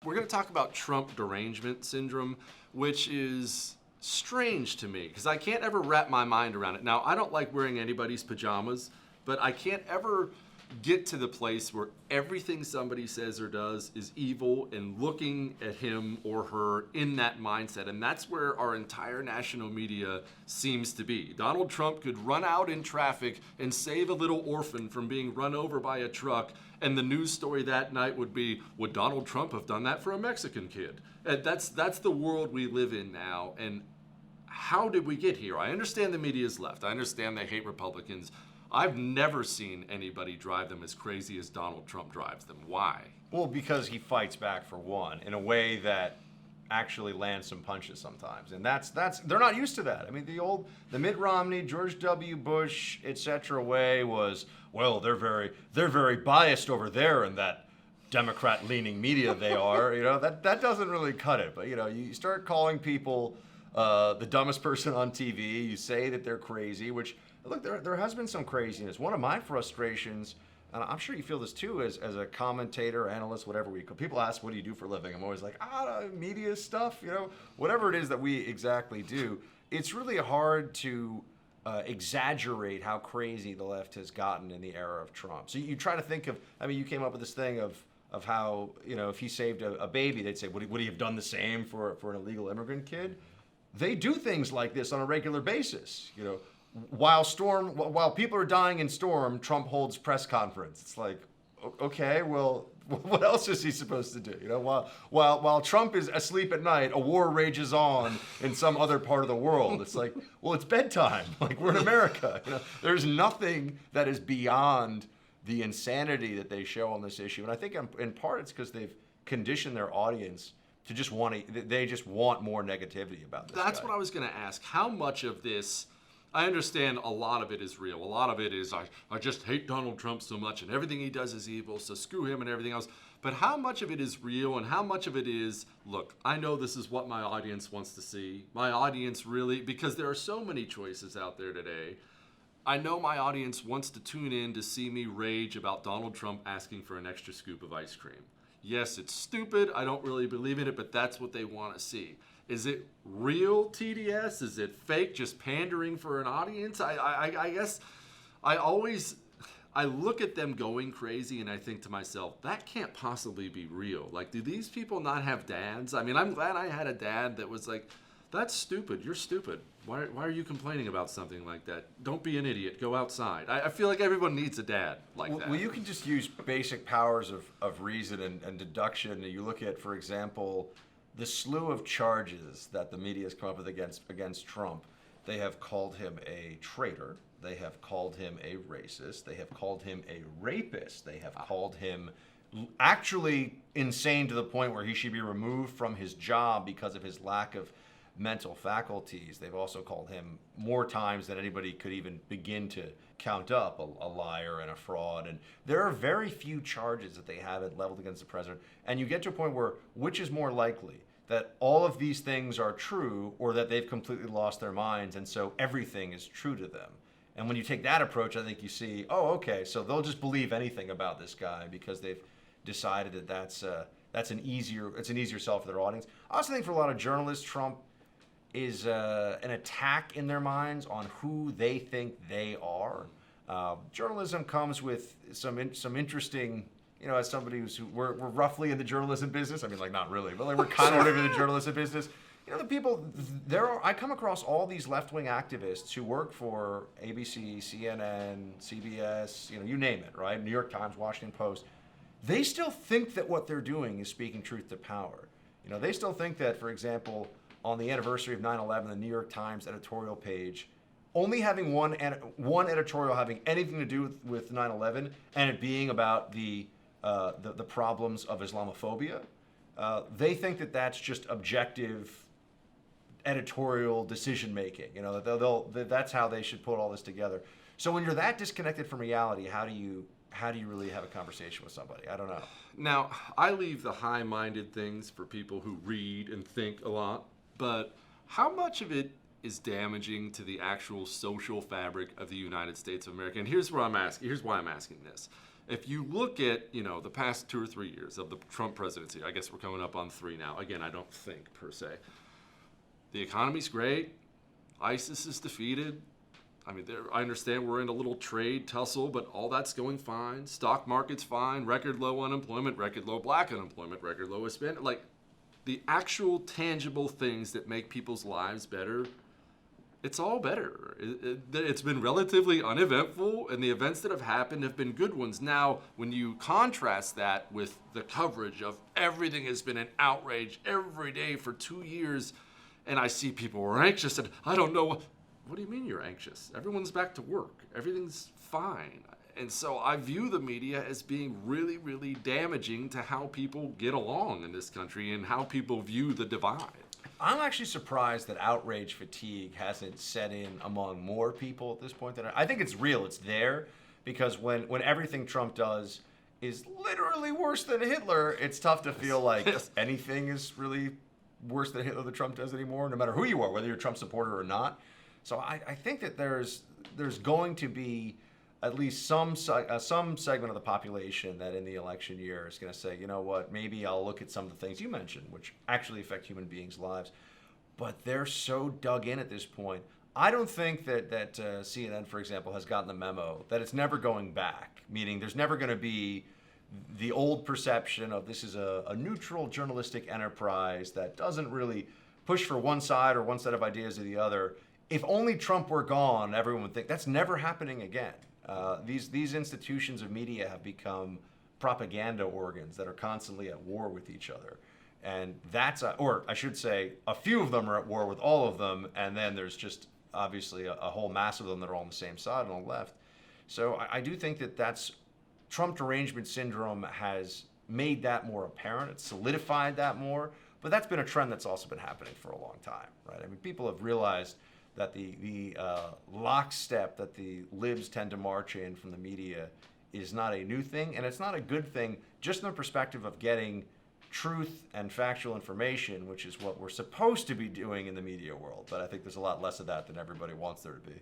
We're going to talk about Trump Derangement Syndrome, which is strange to me because I can't ever wrap my mind around it. Now, I don't like wearing anybody's pajamas, but I can't ever get to the place where everything somebody says or does is evil and looking at him or her in that mindset. And that's where our entire national media seems to be. Donald Trump could run out in traffic and save a little orphan from being run over by a truck, and the news story that night would be, would Donald Trump have done that for a Mexican kid? And that's the world we live in now. And how did we get here? I understand the media's left. I understand they hate Republicans. I've never seen anybody drive them as crazy as Donald Trump drives them. Why? Well, because he fights back, for one, in a way that actually lands some punches sometimes, and that's they're not used to that. I mean, the Mitt Romney, George W. Bush, etc. way was, well, they're very biased over there in that Democrat-leaning media they are. That doesn't really cut it. But you start calling people the dumbest person on TV. You say that they're crazy, which. Look, there has been some craziness. One of my frustrations, and I'm sure you feel this too, as a commentator, analyst, whatever we call. People ask, what do you do for a living? I'm always like, media stuff, whatever it is that we exactly do. It's really hard to exaggerate how crazy the left has gotten in the era of Trump. So you try to think of, you came up with this thing of how, if he saved a baby, they'd say, would he have done the same for an illegal immigrant kid? They do things like this on a regular basis, While people are dying in storm, Trump holds press conference. It's like, okay, well, what else is he supposed to do? While Trump is asleep at night, a war rages on in some other part of the world. It's like, well, it's bedtime. Like, we're in America. There's nothing that is beyond the insanity that they show on this issue. And I think in part it's because they've conditioned their audience to they just want more negativity about this. That's what I was going to ask. How much of this? I understand a lot of it is real. A lot of it is, I just hate Donald Trump so much and everything he does is evil, so screw him and everything else. But how much of it is real and how much of it is, look, I know this is what my audience wants to see. My audience really, because there are so many choices out there today, I know my audience wants to tune in to see me rage about Donald Trump asking for an extra scoop of ice cream. Yes, it's stupid. I don't really believe in it, but that's what they want to see. Is it real TDS? Is it fake, just pandering for an audience? I guess I look at them going crazy and I think to myself, that can't possibly be real. Like, do these people not have dads? I'm glad I had a dad that was like, that's stupid. You're stupid. Why are you complaining about something like that? Don't be an idiot. Go outside. I feel like everyone needs a dad like that. Well, you can just use basic powers of reason and deduction. You look at, for example, the slew of charges that the media has come up with against Trump. They have called him a traitor. They have called him a racist. They have called him a rapist. They have called him actually insane to the point where he should be removed from his job because of his lack of mental faculties. They've also called him more times than anybody could even begin to count up a liar and a fraud. And there are very few charges that they haven't leveled against the president. And you get to a point where, which is more likely? That all of these things are true, or that they've completely lost their minds and so everything is true to them. And when you take that approach, I think you see, oh, okay, so they'll just believe anything about this guy because they've decided that that's an easier sell for their audience. I also think for a lot of journalists, Trump is an attack in their minds on who they think they are. Journalism comes with some interesting. As somebody we're roughly in the journalism business. Not really, but we're kind of in the journalism business. The people I come across all these left-wing activists who work for ABC, CNN, CBS, you name it, right? New York Times, Washington Post. They still think that what they're doing is speaking truth to power. They still think that, for example, on the anniversary of 9/11, the New York Times editorial page, only having one editorial having anything to do with 9/11 and it being about the problems of Islamophobia, they think that that's just objective editorial decision making. That's how they should put all this together. So when you're that disconnected from reality, how do you really have a conversation with somebody? I don't know. Now, I leave the high-minded things for people who read and think a lot, but how much of it is damaging to the actual social fabric of the United States of America? And here's why I'm asking this. if you look at, the past 2 or 3 years of the Trump presidency, I guess we're coming up on 3 now. Again, I don't think per se. The economy's great. ISIS is defeated. I mean, I understand we're in a little trade tussle, but all that's going fine. Stock market's fine. Record low unemployment, record low black unemployment, record low Hispanic. Like, the actual tangible things that make people's lives better, it's all better. It's been relatively uneventful, and the events that have happened have been good ones. Now, when you contrast that with the coverage of everything has been an outrage every day for 2 years, and I see people who are anxious, and I don't know, what do you mean you're anxious? Everyone's back to work. Everything's fine. And so I view the media as being really, really damaging to how people get along in this country and how people view the divide. I'm actually surprised that outrage fatigue hasn't set in among more people at this point. I think it's real. It's there because when everything Trump does is literally worse than Hitler, it's tough to feel like anything is really worse than Hitler that Trump does anymore, no matter who you are, whether you're a Trump supporter or not. So I think that there's going to be at least some segment of the population that in the election year is going to say, you know what, maybe I'll look at some of the things you mentioned, which actually affect human beings' lives. But they're so dug in at this point. I don't think that CNN, for example, has gotten the memo that it's never going back, meaning there's never going to be the old perception of this is a neutral journalistic enterprise that doesn't really push for one side or one set of ideas or the other. If only Trump were gone, everyone would think that's never happening again. These institutions of media have become propaganda organs that are constantly at war with each other. And or I should say, a few of them are at war with all of them, and then there's just obviously a whole mass of them that are all on the same side on the left. So I do think that's Trump Derangement Syndrome has made that more apparent. It's solidified that more. But that's been a trend that's also been happening for a long time, right? I mean, people have realized that the lockstep that the libs tend to march in from the media is not a new thing, and it's not a good thing just from the perspective of getting truth and factual information, which is what we're supposed to be doing in the media world. But I think there's a lot less of that than everybody wants there to be.